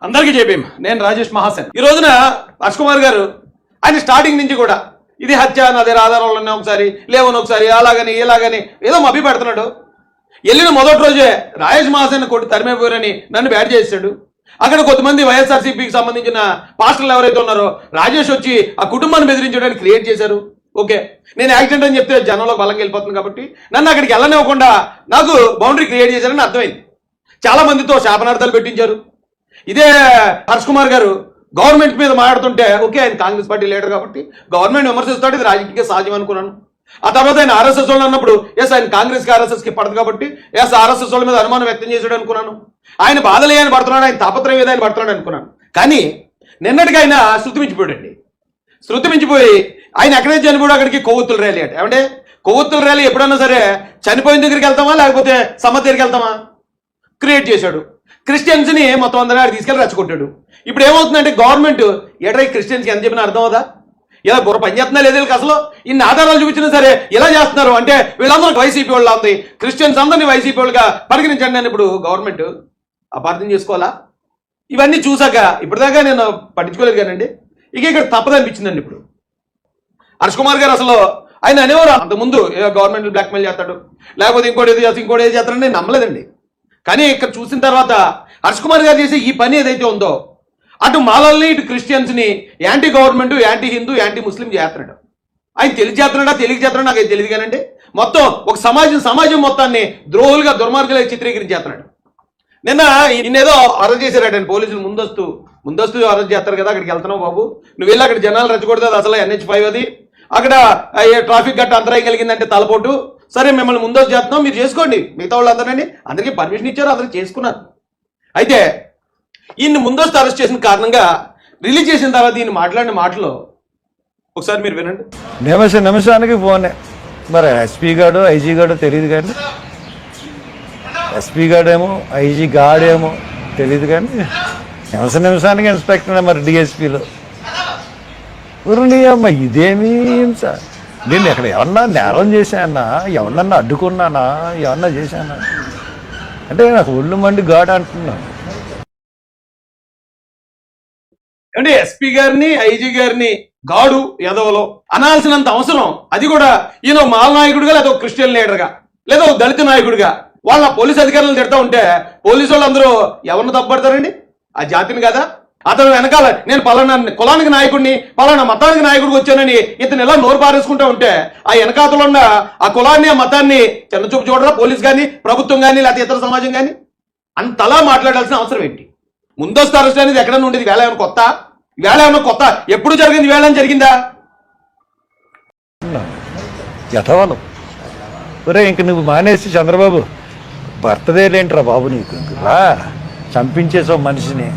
అందరికీ చెప్పేం నేను రాజేష్ మహాసేన్. ఈ రోజున హర్ష్ కుమార్ గారు ఆయన స్టార్టింగ్ నుంచి కూడా ఇది హత్య నా దగ్గర ఆధారాలు ఉన్నాయి, ఒకసారి లేవని ఒకసారి అలాగని ఇలాగని ఏదో మభ్య పెడుతున్నాడు. వెళ్ళిన మొదటి రోజే రాజేష్ మహాసేన్ కొట్టి తరిమైపోయారని నన్ను బ్యాడ్ చేశాడు. అక్కడ కొంతమంది వైఎస్ఆర్సీపీకి సంబంధించిన పాస్టర్లు ఎవరైతే ఉన్నారో రాజేష్ వచ్చి ఆ కుటుంబాన్ని బెదిరించడానికి క్రియేట్ చేశారు. ఓకే, నేను యాక్సిడెంట్ అని చెప్తే జనంలో బలంగా వెళ్ళిపోతుంది కాబట్టి నన్ను అక్కడికి వెళ్ళనివ్వకుండా నాకు బౌండరీ క్రియేట్ చేశారని అర్థమైంది. చాలా మందితో శాపనార్థాలు పెట్టించారు. ఇదే హర్ష్ కుమార్ గారు గవర్నమెంట్ మీద మాట్లాడుతుంటే ఓకే, ఆయన కాంగ్రెస్ పార్టీ లీడర్ కాబట్టి గవర్నమెంట్ విమర్శిస్తాడు, ఇది రాజకీయ సహజం అనుకున్నాను. ఆ తర్వాత ఆయన ఆర్ఎస్ఎస్ వాళ్ళు అన్నప్పుడు ఎస్ ఆయన కాంగ్రెస్కి ఆర్ఎస్ఎస్కి పడదు కాబట్టి ఎస్ ఆర్ఎస్ఎస్ వాళ్ళ మీద అనుమానం వ్యక్తం చేశాడు అనుకున్నాను. ఆయన బాధలు ఆయన పడుతున్నాడు, ఆయన తాపత్రయం ఏదో ఆయన పడుతున్నాడు అనుకున్నాను. కానీ నిన్నటికి ఆయన శృతి మించిపోయాడండి. శృతి మించిపోయి ఆయన ఎక్కడైతే చనిపోయాడు అక్కడికి కొవ్వొత్తుల ర్యాలీ అంటే ఏమంటే కొవ్వొత్తుల ర్యాలీ ఎప్పుడన్నా సరే చనిపోయిన దగ్గరికి వెళ్తామా లేకపోతే సమ్మతి దగ్గరికి వెళ్తామా క్రియేట్ చేశాడు. క్రిస్టియన్స్ని మొత్తం అందరూ తీసుకెళ్ళి రెచ్చగొట్టాడు. ఇప్పుడు ఏమవుతుందంటే గవర్నమెంట్ ఎడై క్రిస్టియన్స్కి ఎంత చెప్పినా అర్థం అవుదా? ఇలా బుర్ర పని చేస్తున్నా లేదు అసలు ఇన్ని ఆధారాలు చూపించినా సరే ఇలా చేస్తున్నారు అంటే వీళ్ళందరూ వైసీపీ వాళ్ళు ఉంది, క్రిస్టియన్స్ అందరినీ వైసీపీ వాళ్ళుగా పరిగణించండి అని ఇప్పుడు గవర్నమెంట్ అపార్థం చేసుకోవాలా? ఇవన్నీ చూసాక ఇప్పటిదాకా నేను పట్టించుకోలేదు కానండి, ఇక ఇక్కడ తప్పదనిపించిందండి. ఇప్పుడు హర్ష్ కుమార్ గారు అసలు ఆయన అనేవారు అంతకుముందు గవర్నమెంట్ బ్లాక్మెయిల్ చేస్తాడు లేకపోతే ఇంకోటి ఏది చేస్తాడని నేను నమ్మలేదండి. కానీ ఇక్కడ చూసిన తర్వాత హర్ష్ కుమార్ గారు చేసే ఈ పని ఏదైతే ఉందో అటు మాలల్ని ఇటు క్రిస్టియన్స్ని anti government, anti Hindu, anti Muslim చేస్తున్నాడు. ఆయన తెలియజేస్తున్నాడా తెలియజేస్తున్నాడు నాకు తెలియదు కానండి. మొత్తం ఒక సమాజం మొత్తాన్ని ద్రోహులుగా దుర్మార్గులుగా చిత్రీకరించేస్తున్నాడు. నిన్న ఇన్నేదో అరెస్ట్ చేశారటండి పోలీసులు. ముందస్తు అరెస్ట్ చేస్తారు కదా, అక్కడికి వెళ్తున్నావు బాబు, నువ్వు వెళ్ళి అక్కడ జనాలు రెచ్చగొడుతుంది అసలు NH5 అది, అక్కడ ట్రాఫిక్ గట్ట అంతరాయం కలిగిందంటే తలపోటు, సరే మిమ్మల్ని ముందస్తు చేస్తున్నాం మీరు చేసుకోండి, మిగతా వాళ్ళు అందరికీ పర్మిషన్ ఇచ్చారు, అందరూ చేసుకున్నారు. అయితే ఈయన్ని ముందస్తు అరెస్ట్ చేసిన కారణంగా రిలీజ్ చేసిన తర్వాత ఈయన మాట్లాడిన మాటలు ఒకసారి మీరు వినండి. నిమిషానికి ఫోనే మరి ఎస్పీ గాడు ఐజీ గాడు తెలియదు కానీ, ఎస్పీ గాడేమో ఐజీ గాడేమో తెలియదు కానీ నిమిషానికి ఇన్స్పెక్టర్ మరి డిఎస్పీలో ఊరుని అమ్మ ఇదేమీ సార్. నేను ఎక్కడ ఎవరన్నా నేరం చేశానా, ఎవరన్నా అడ్డుకున్నానా, ఎవరన్నా చేశానా అంటే నాకు ఒళ్ళు మండి గాడు అంటున్నాను. అంటే ఎస్పీ గారిని ఐజీ గారిని గాడు ఎదవలో అనాల్సినంత అవసరం అది కూడా ఈయన మాల నాయకుడిగా లేదా ఒక క్రిస్టియన్ లీడర్గా లేదా ఒక దళిత నాయకుడిగా వాళ్ళ పోలీస్ అధికారులను తిడతా ఉంటే పోలీసు వాళ్ళు అందరూ ఎవరిని తప్పుపడతారండి? ఆ జాతిని కదా. అతను వెనకాల నేను పలానా కులానికి నాయకుడిని పలానా మతానికి నాయకుడికి వచ్చానని ఇతను ఎలా నోరు పారేసుకుంటూ ఉంటే ఆ వెనకాతలో ఉన్న ఆ కులాన్ని ఆ మతాన్ని చిన్నచూపు చూడరా పోలీస్ కానీ ప్రభుత్వం కానీ లేకపోతే ఇతర సమాజం కానీ? అంతలా మాట్లాడాల్సిన అవసరం ఏంటి? ముందస్తు అరెస్ట్ అనేది ఎక్కడ ఉండేది? వేళ ఏమైనా కొత్త ఎప్పుడు జరిగింది? వేళ జరిగిందా? యథవలం ఒరే ఇంక నువ్వు మానేసి చంద్రబాబు బర్త్డే లేంట్రా బాబు నీకు రా చంపించేసావు మనిషిని.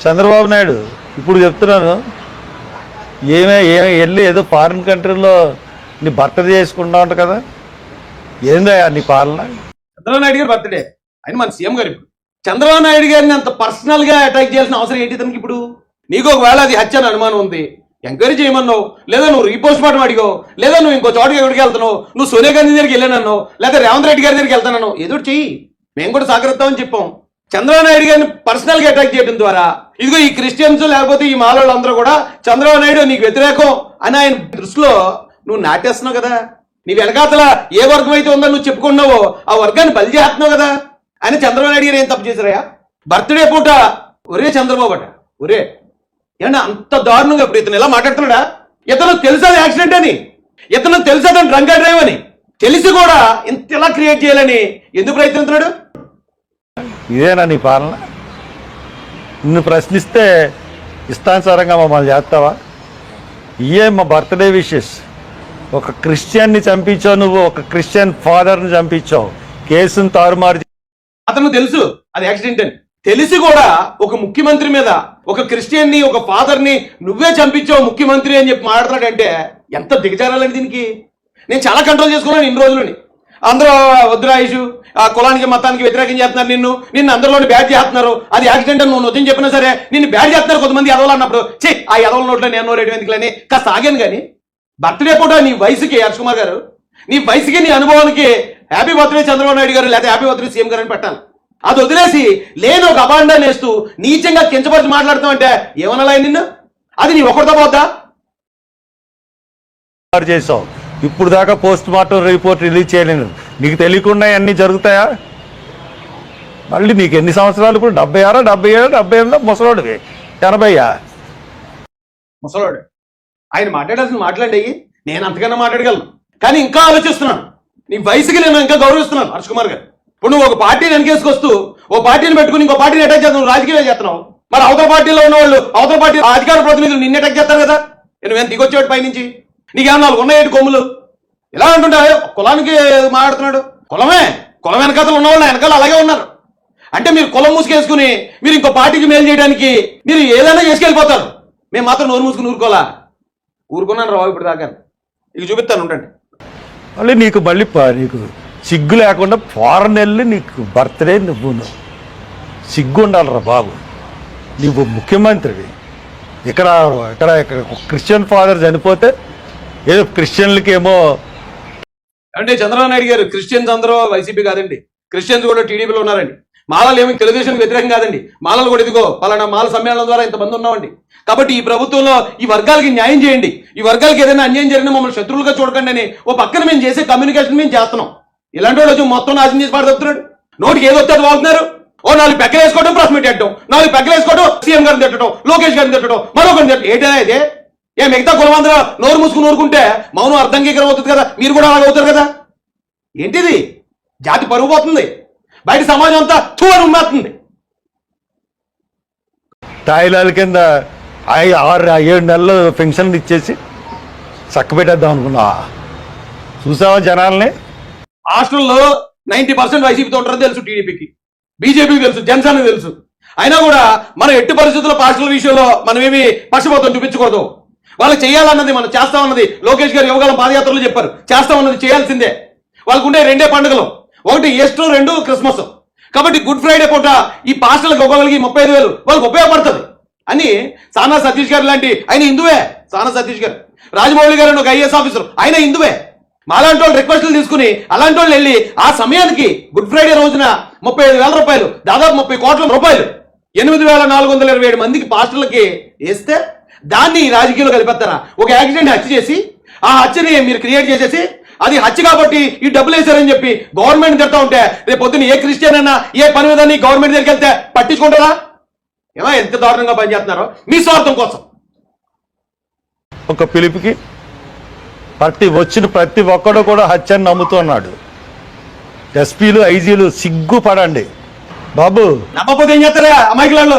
చంద్రబాబు నాయుడు ఇప్పుడు చెప్తున్నాను, ఏమే వెళ్ళి ఏదో ఫారిన్ కంట్రీలో నీ బర్త్డే చేసుకుంటా ఉంటా కదా, ఏందా నీ పాలన? చంద్రబాబు నాయుడు గారి బర్త్డే, ఆయన మన సీఎం గారు. ఇప్పుడు చంద్రబాబు నాయుడు గారిని అంత పర్సనల్ గా అటాక్ చేయాల్సిన అవసరం ఏంటి తనకి? ఇప్పుడు నీకు ఒకవేళ అది హత్య అని అనుమానం ఉంది, ఎంక్వైరీ చేయమన్నావు, లేదా నువ్వు రీపోస్ట్ మార్టం అడిగావు, లేదా నువ్వు ఇంకో చోటుకి ఎక్కడికి వెళ్తున్నావు, నువ్వు సోనియా గాంధీ దగ్గరికి వెళ్ళానన్నావు, లేదా రేవంత్ రెడ్డి గారి దగ్గరికి వెళ్తానన్నావు, ఏదో చెయ్యి, మేము కూడా సహకరిస్తామని చెప్పాం. చంద్రబాబు నాయుడు గారిని పర్సనల్ గా అటాక్ చేయడం ద్వారా ఇదిగో ఈ క్రిస్టియన్స్ లేకపోతే ఈ మాలవాళ్ళు అందరూ కూడా చంద్రబాబు నాయుడు నీకు వ్యతిరేకం అని ఆయన దృష్టిలో నువ్వు నాటేస్తున్నావు కదా. నీ వెనకాతల ఏ వర్గం అయితే ఉందో నువ్వు చెప్పుకున్నావో ఆ వర్గాన్ని బలి చేస్తున్నావు కదా. ఆయన చంద్రబాబు నాయుడు గారు ఏం తప్పు చేశారయ్యా? బర్త్డే పూట ఒరే చంద్రబాబు అట ఒరే ఏమన్నా అంత దారుణంగా ఇప్పుడు ఇతను ఎలా మాట్లాడుతున్నాడా? ఇతను తెలుసా యాక్సిడెంట్ అని, ఇతను తెలుసా తను డ్రంక్ అండ్ డ్రైవ్ అని తెలిసి కూడా ఇంత ఎలా క్రియేట్ చేయాలని ఎందుకు ప్రయత్నిస్తున్నాడు? ఇదేనా నీ పాలన? నిన్ను ప్రశ్నిస్తే ఇష్టానుసారంగా మమ్మల్ని చేస్తావా? ఇయే మా బర్త్డే విషెస్. ఒక క్రిస్టియన్ని చంపించావు నువ్వు, ఒక క్రిస్టియన్ ఫాదర్ని చంపించావు, కేసును తారుమారు. అతను తెలుసు అది యాక్సిడెంట్ అని తెలిసి కూడా ఒక ముఖ్యమంత్రి మీద ఒక క్రిస్టియన్ని ఒక ఫాదర్ని నువ్వే చంపించావు ముఖ్యమంత్రి అని చెప్పి మాట్లాడుతున్నాడంటే ఎంత దిగజారాలండి దీనికి. నేను చాలా కంట్రోల్ చేసుకున్నాను ఇన్ని రోజులని. అందరూ వద్దురాయుషు ఆ కులానికి మతానికి వ్యతిరేకం చేస్తున్నారు, నిన్ను అందరిలోని బ్యాడ్ చేస్తున్నారు, అది యాక్సిడెంట్ అని నువ్వు నొద్దని చెప్పినా సరే నిన్ను బ్యాడ్ చేస్తున్నారు కొంతమంది ఎదవలు అన్నప్పుడు ఆ ఎదవల నోట్లో నేను రేటు ఎందుకులని కాస్త ఆగాను. కానీ బర్త్డే పూట నీ వయసుకి హర్ష్ కుమార్ గారు నీ వయసుకి నీ అనుభవానికి హ్యాపీ బర్త్డే చంద్రబాబు నాయుడు గారు లేదా హ్యాపీ బర్త్డే సీఎం గారు అని పెట్టాలి. అది వదిలేసి లేని ఒక అబాండాన్ని వేస్తూ నీచంగా కించపరిచి మాట్లాడుతావు అంటే ఏమనాలా నిన్ను? అది నీ ఒకరితో పోద్దా? చేసావు ఇప్పుడు దాకా పోస్ట్ మార్టం రిపోర్ట్ రిలీజ్ చేయలేను. నీకు తెలియకుండా అన్నీ జరుగుతాయా? మళ్ళీ నీకు ఎన్ని సంవత్సరాలు? ఇప్పుడు 76, 77, 78 ముసలోడివి, 80. ముసలోడు ఆయన మాట్లాడాల్సిన మాట్లాడి నేను అంతకన్నా మాట్లాడగలను, కానీ ఇంకా ఆలోచిస్తున్నాను. నీ వయసుకి నేను ఇంకా గౌరవిస్తున్నాను హర్ష్ కుమార్ గారు. ఇప్పుడు నువ్వు ఒక పార్టీని వెనకేసుకొస్తూ ఓ పార్టీని పెట్టుకుని ఇంకో పార్టీని అటాక్ చేస్తున్నావు, రాజకీయాలు చేస్తున్నావు. మరి అవతల పార్టీలో ఉన్న వాళ్ళు అవతల పార్టీ అధికార ప్రతినిధులు నిన్ను అటాక్ చేస్తారు కదా. నువ్వేం దిగొచ్చేవాడు పైనుంచి? నీకేమన్నా 4 ఉన్నాయేటి కొమ్ములు? ఎలా అంటుంటా కులానికి మాట్లాడుతున్నాడు? కులం వెనకాతలు ఉన్న వాళ్ళు వెనకాల అలాగే ఉన్నారు. అంటే మీరు కులం మూసుకేసుకుని మీరు ఇంకో పార్టీకి మేలు చేయడానికి మీరు ఏదైనా చేసుకెళ్ళిపోతారు. మేము మాత్రం నోరు మూసుకుని ఊరుకున్నాను రావు ఇప్పుడు దాకా. ఇక చూపిస్తాను ఉండండి. మళ్ళీ నీకు సిగ్గు లేకుండా ఫారెన్ వెళ్ళి నీకు బర్త్డే నువ్వు సిగ్గు ఉండాలిరా బాబు. నువ్వు ముఖ్యమంత్రివి. ఇక్కడ క్రిస్టియన్ ఫాదర్ చనిపోతే ఏదో క్రిస్టియన్లకి ఏమో అంటే చంద్రబాబు నాయుడు గారు క్రిస్టియన్స్ అందరూ వైసీపీ కాదండి, క్రిస్టియన్స్ కూడా టీడీపీలో ఉన్నారండి. మాలలు ఏమి తెలుగుదేశం వ్యతిరేకం కాదండి. మాలలు కూడా ఇదిగో పలానా మాల సమ్మేళనం ద్వారా ఇంతమంది ఉన్నామండి. కాబట్టి ఈ ప్రభుత్వంలో ఈ వర్గాలకి న్యాయం చేయండి, ఈ వర్గాలకి ఏదైనా అన్యాయం జరిగినా మమ్మల్ని శత్రువులుగా చూడకండి అని ఓ పక్కన మేము చేసే కమ్యూనికేషన్ మేము చేస్తున్నాం. ఇలాంటి వాళ్ళు మొత్తం నాశనం చేసి పాడుతున్నాడు. నోటికి ఏదో వస్తే వాగుతున్నారు. ఓ 4 పెగ్గలు వేసుకోవడం, ప్రెస్ మీట్ పెట్టడం, 4 పెగ్గలు వేసుకోవడం, సీఎం గారిని తిట్టడం, లోకేష్ గారిని తిట్టడం, మరొకరిని తిట్టడం. ఏంటనే ఇదే? ఏ మిగతా కులమందరూ నోరు మూసుకుని ఊరుకుంటే మౌనం అర్థంగీకరం అవుతుంది కదా, మీరు కూడా అలాగ అవుతారు కదా. ఏంటిది? జాతి పరుగు పోతుంది, బయట సమాజం అంతా చూడని ఉమ్మేస్తుంది. తాయిలాల కింద 6-7 నెలలు పెన్షన్లు ఇచ్చేసి చక్కబెట్టేద్దాం అనుకున్నా. చూసావా జనాల్ని? హాస్టల్లో 90% వైసీపీతో ఉంటారని తెలుసు, టీడీపీకి, బీజేపీకి తెలుసు, జనసేనకు తెలుసు. అయినా కూడా మనం ఎట్టి పరిస్థితుల్లో హాస్టల్ విషయంలో మనం ఏమి పక్షపాతం చూపించకూడదు. వాళ్ళకి చేయాలన్నది మనం చేస్తామన్నది లోకేష్ గారు యువగలం పాదయాత్రలో చెప్పారు. చేస్తామన్నది చేయాల్సిందే. వాళ్ళకు ఉండే 2 పండుగలు, ఒకటి ఈస్టర్, 2 క్రిస్మస్. కాబట్టి గుడ్ ఫ్రైడే పూట ఈ పాస్టర్లకు ఒక్కొక్కరికి 35,000 వాళ్ళకి ఉపయోగపడుతుంది అని సానా సతీష్ గారు లాంటి ఆయన హిందువే. సానా సతీష్ గారు, రాజమౌళి గారు ఒక ఐఏఎస్ ఆఫీసర్, ఆయన హిందువే. మాలాంటి వాళ్ళు రిక్వెస్టులు తీసుకుని అలాంటి వాళ్ళు వెళ్ళి ఆ సమయానికి గుడ్ ఫ్రైడే రోజున 35,000 రూపాయలు, దాదాపు 30 కోట్ల రూపాయలు 8,427 మందికి పాస్టర్లకి వేస్తే దాన్ని రాజకీయాల్లో కలిపేస్తారా? ఒక యాక్సిడెంట్ హత్య చేసి ఆ హత్యని మీరు క్రియేట్ చేసేసి అది హత్య కాబట్టి ఈ డబ్బులు వేశారని చెప్పి గవర్నమెంట్ తిడతా ఉంటే రేపు పొద్దున్న ఏ క్రిస్టియన్ అయినా ఏ పని విధాన్ని గవర్నమెంట్ దగ్గరికి వెళ్తే పట్టించుకుంటారా? ఏమో ఎంత దారుణంగా పనిచేస్తున్నారో మీ స్వార్థం కోసం. ఒక పిలుపుకి వచ్చిన ప్రతి ఒక్కడు కూడా హత్యని నమ్ముతున్నాడు. ఎస్పీలు, ఐజీలు సిగ్గుపడండి బాబు. నమ్మకపోతే ఏం చేస్తారా అమాయకులలో?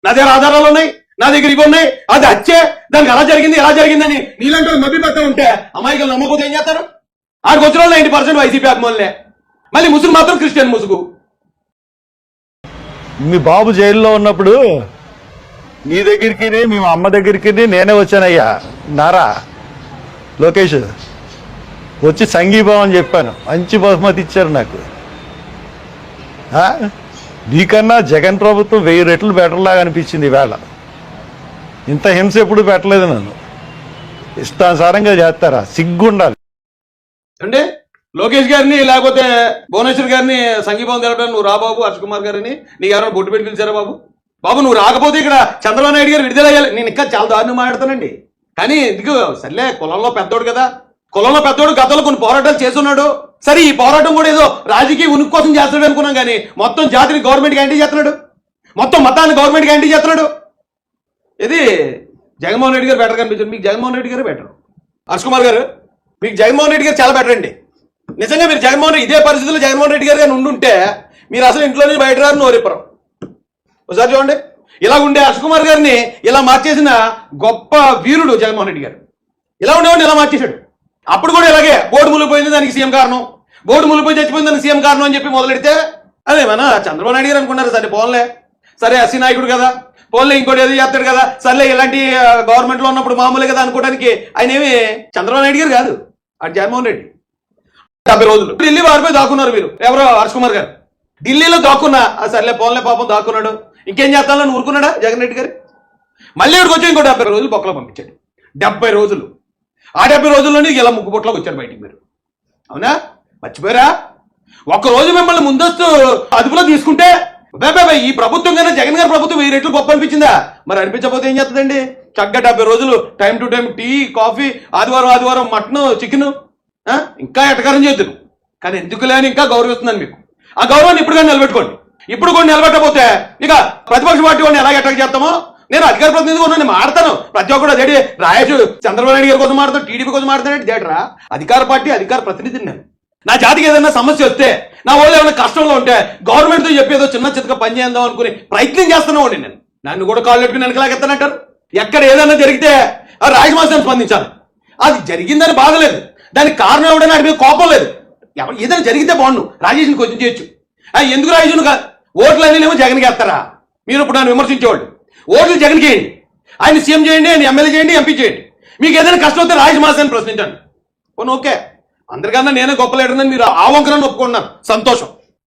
నా దగ్గర ఆధారాలు ఉన్నాయి, నా దగ్గర ఇవి ఉన్నాయి, అది హత్యే, దానికి అలా జరిగింది ఎలా జరిగిందని నీలాంటి వాళ్ళు మభ్యపెడతా ఉంటే అమాయకులు నమ్మకపోతే ఏం చేస్తారు? ఆడికి వచ్చిన వాళ్ళు 90% వైసీపీ అభిమానులే. మళ్ళీ ముసుగు మాత్రం క్రిస్టియన్ ముసుగు. మీ బాబు జైల్లో ఉన్నప్పుడు నీ దగ్గరికి మీ అమ్మ దగ్గరికి నేనే వచ్చానయ్యా. నారా లోకేష్ వచ్చి సంఘీభావం చెప్పాను, మంచి బహుమతి ఇచ్చారు నాకు. నీకన్నా జగన్ ప్రభుత్వం 1000 రెట్లు బెటర్లాగా అనిపించింది ఈవేళ. ఇంత హింస ఎప్పుడు పెట్టలేదు నన్ను. ఇష్టానుసారంగా చేస్తారా? సిగ్గుండాలి అంటే లోకేష్ గారిని లేకపోతే భువనేశ్వర్ గారిని సంఘీభావం తెలపడానికి నువ్వు రా బాబు. హర్ష్ కుమార్ గారిని నీకు ఎవరైనా బొట్టు పెట్టి పిలిచారా బాబు? బాబు నువ్వు రాకపోతే ఇక్కడ చంద్రబాబు నాయుడు గారు విడుదలయ్యాలి. నేను ఇంకా చాలా దారుణం మాట్లాడతానండి. కానీ ఇదిగో సర్లే, కులంలో పెద్దోడు కదా, కులంలో పెద్దోడు గతంలో కొన్ని పోరాటాలు చేస్తున్నాడు. సరే ఈ పోరాటం కూడా ఏదో రాజకీయ ఉనికి కోసం చేస్తాడు అనుకున్నాం, కానీ మొత్తం జాతిని గవర్నమెంట్ గ్యారంటీ చేస్తున్నాడు, మొత్తం మతాన్ని గవర్నమెంట్ గ్యారంటీ చేస్తున్నాడు. ఇది జగన్మోహన్ రెడ్డి గారు బెటర్ కనిపించారు. మీకు జగన్మోహన్ రెడ్డి గారు బెటర్. హర్ష్ కుమార్ గారు, మీకు జగన్మోహన్ రెడ్డి గారు చాలా బెటర్ అండి. నిజంగా మీరు జగన్మోహన్ రెడ్డి ఇదే పరిస్థితుల్లో జగన్మోహన్ రెడ్డి గారు కానీ ఉండుంటే మీరు అసలు ఇంట్లో నుంచి బయట రారు, నోరిప్పరు. ఒకసారి చూడండి, ఇలా ఉండే హర్ష్ కుమార్ గారిని ఇలా మార్చేసిన గొప్ప వీరుడు జగన్మోహన్ రెడ్డి గారు. ఇలా ఉండేవాడిని ఇలా మార్చేశాడు. అప్పుడు కూడా ఇలాగే బోర్డు మునిగిపోయింది దానికి సీఎం కారణం, బోర్డు మునిగిపోయి చచ్చిపోయింది దానికి సీఎం కారణం అని చెప్పి మొదలెడితే అదే మన చంద్రబాబు నాయుడు గారు అనుకున్నారు. సరే పోన్లే, సరే ఎస్సీ నాయకుడు కదా, పోన్లే ఇంకోటి ఏదో చేస్తాడు కదా, సర్లే ఇలాంటి గవర్నమెంట్లో ఉన్నప్పుడు మామూలే కదా అనుకోవడానికి ఆయన ఏమి చంద్రబాబు నాయుడు గారు కాదు, అటు జగన్మోహన్ రెడ్డి. 70 రోజులు ఢిల్లీ వారిపోయి దాక్కున్నారు మీరు. ఎవరో హర్ష్ కుమార్ గారు ఢిల్లీలో దాక్కున్నా సర్లే పోన్లే పాపం దాక్కున్నాడు, ఇంకేం చేస్తానని ఊరుకున్నాడా జగన్ రెడ్డి గారు? మళ్ళీ ఇక్కడికి వచ్చి ఇంకో 70 రోజులు బొక్కలో పంపించాడు. 70 రోజులు. ఆ 70 రోజుల్లోనే ఇలా ముగ్గుబొట్లోకి వచ్చారు బయటికి మీరు. అవునా? మర్చిపోయారా? ఒక్కరోజు మిమ్మల్ని ముందస్తు అదుపులో తీసుకుంటే బాబాయ్ ఈ ప్రభుత్వం కన్నా జగన్ గారి ప్రభుత్వం 1000 రెట్లు గొప్ప అనిపించిందా? మరి అనిపించకపోతే ఏం చేస్తుందండి? చక్కగా 70 రోజులు time to time tea coffee, ఆదివారం మటన్ చికెన్, ఇంకా ఎటకారం చేద్దును. కానీ ఎందుకు లేని ఇంకా గౌరవిస్తున్నాను మీకు. ఆ గౌరవాన్ని ఇప్పుడు కానీ నిలబెట్టుకోండి. ఇప్పుడు కూడా నిలబెట్టకపోతే ఇక ప్రతిపక్ష పార్టీ వాడిని ఎలా అటాక్ చేస్తామో నేను అధికార ప్రతినిధి ఉన్నాను, మాడతాను. ప్రతి ఒక్కరు అదేంటి రాయేష్ చంద్రబాబు నాయుడు గారి కోసం మాడతాను, టీడీపీ కోసం మాడతానంటే దేటరా? అధికార పార్టీ అధికార ప్రతినిధిని నేను. నా జాతికి ఏదైనా సమస్య వస్తే, నా వాళ్ళు ఏమైనా కష్టంలో ఉంటే గవర్నమెంట్తో చెప్పేదో చిన్న చితక పని చేద్దాం అనుకుని ప్రయత్నం చేస్తున్నామండి నేను. నన్ను కూడా కాళ్ళు పెట్టుకుని వెనకలాగెత్తానంటారు. ఎక్కడ ఏదైనా జరిగితే రాజమాసం స్పందించాలి. అది జరిగిందని బాధలేదు, దానికి కారణం ఎవడని అడిగే కోపం లేదు. ఏదైనా జరిగితే బాగుండు, రాజేష్ని కొంచెం చేయొచ్చు. ఎందుకు రాజేష్ను కాదు, ఓట్లు అన్నీ ఏమో జగన్కి వేస్తారా? మీరు ఇప్పుడు నన్ను విమర్శించేవాళ్ళు. ఓట్లు జగన్కి వేయండి, ఆయన సీఎం చేయండి, ఆయన ఎమ్మెల్యే చేయండి, ఎంపీ చేయండి. మీకు ఏదైనా కష్టం వస్తే రాజమాసాన్ని ప్రశ్నించండి. ఓకే, అందరికన్నా నేనే గొప్ప లీడర్ని మీరు ఆ వంకరని ఒప్పుకున్నాను, సంతోషం.